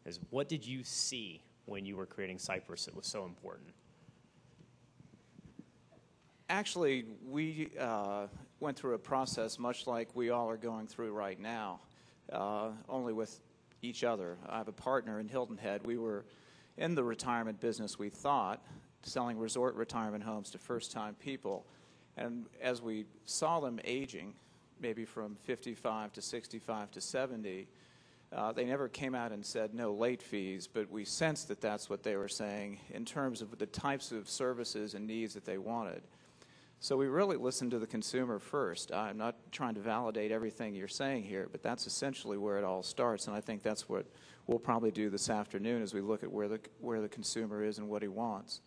is what did you see when you were creating Cypress that was so important? Actually, we went through a process much like we all are going through right now, only with each other. I have a partner in Hilton Head. We were in the retirement business, we thought, selling resort retirement homes to first-time people. And as we saw them aging, maybe from 55 to 65 to 70, they never came out and said no late fees, but we sensed that that's what they were saying in terms of the types of services and needs that they wanted. So we really listened to the consumer first. I'm not trying to validate everything you're saying here, but that's essentially where it all starts, and I think that's what we'll probably do this afternoon as we look at where the consumer is and what he wants.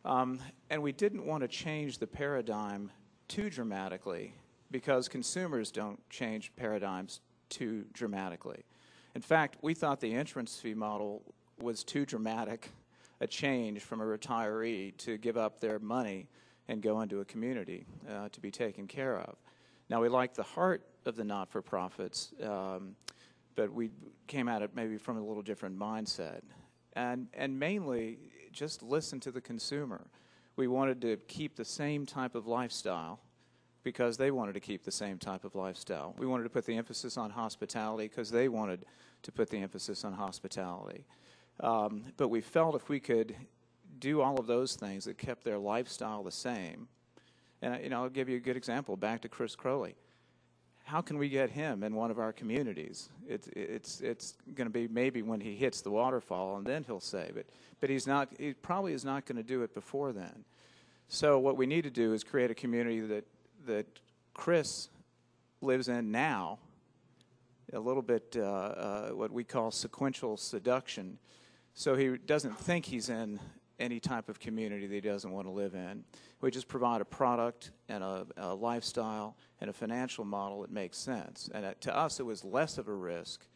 And we didn't want to change the paradigm too dramatically because consumers don't change paradigms too dramatically. In fact, we thought the entrance fee model was too dramatic a change from a retiree to give up their money and go into a community to be taken care of. Now, we like the heart of the not-for-profits, but we came at it maybe from a little different mindset. And mainly, just listen to the consumer. We wanted to keep the same type of lifestyle because they wanted to keep the same type of lifestyle. We wanted to put the emphasis on hospitality because they wanted to put the emphasis on hospitality. But we felt if we could do all of those things that kept their lifestyle the same, and I'll give you a good example, back to Chris Crowley. How can we get him in one of our communities? It's going to be maybe when he hits the waterfall, and then he'll say, but he probably is not going to do it before then. So what we need to do is create a community that Chris lives in now, a little bit what we call sequential seduction, so he doesn't think he's in any type of community that he doesn't want to live in. We just provide a product and a lifestyle and a financial model that makes sense. And to us, it was less of a risk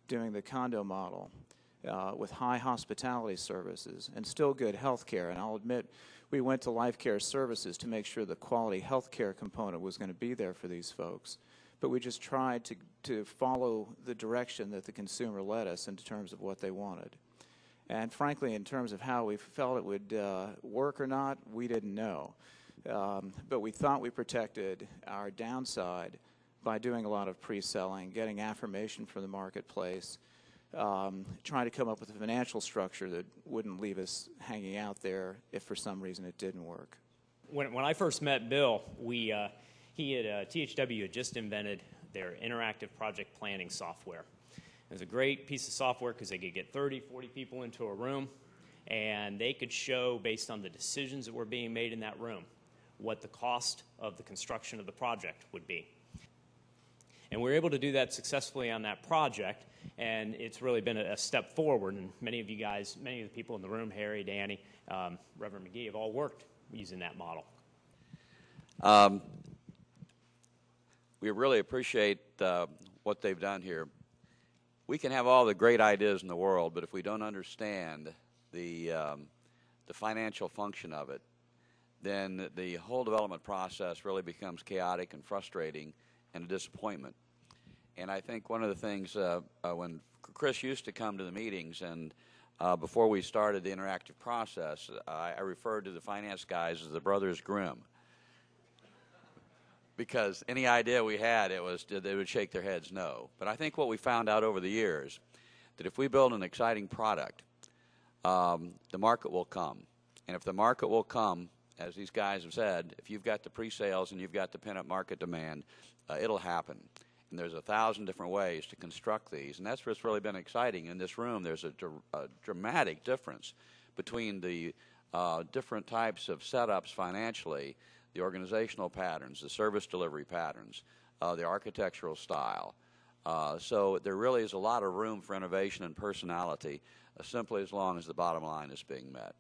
doing the condo model with high hospitality services and still good health care. And I'll admit, we went to Life Care Services to make sure the quality health care component was going to be there for these folks. But we just tried to follow the direction that the consumer led us in terms of what they wanted. And frankly, in terms of how we felt it would work or not, we didn't know. But we thought we protected our downside by doing a lot of pre-selling, getting affirmation from the marketplace, trying to come up with a financial structure that wouldn't leave us hanging out there if for some reason it didn't work. When I first met Bill, THW had just invented their interactive project planning software. It was a great piece of software because they could get 30, 40 people into a room, and they could show, based on the decisions that were being made in that room, what the cost of the construction of the project would be. And we were able to do that successfully on that project, and it's really been a step forward. And many of you guys, many of the people in the room, Harry, Danny, Reverend McGee, have all worked using that model. We really appreciate what they've done here. We can have all the great ideas in the world, but if we don't understand the financial function of it, then the whole development process really becomes chaotic and frustrating and a disappointment. And I think one of the things, when Chris used to come to the meetings, and before we started the interactive process, I referred to the finance guys as the Brothers Grimm. Because any idea we had, they would shake their heads no. But I think what we found out over the years, that if we build an exciting product, the market will come. And if the market will come, as these guys have said, if you've got the pre-sales and you've got the pent-up market demand, it'll happen. And there's 1,000 different ways to construct these. And that's what's really been exciting. In this room, there's a dramatic difference between the different types of setups financially, the organizational patterns, the service delivery patterns, the architectural style. So there really is a lot of room for innovation and personality, simply as long as the bottom line is being met.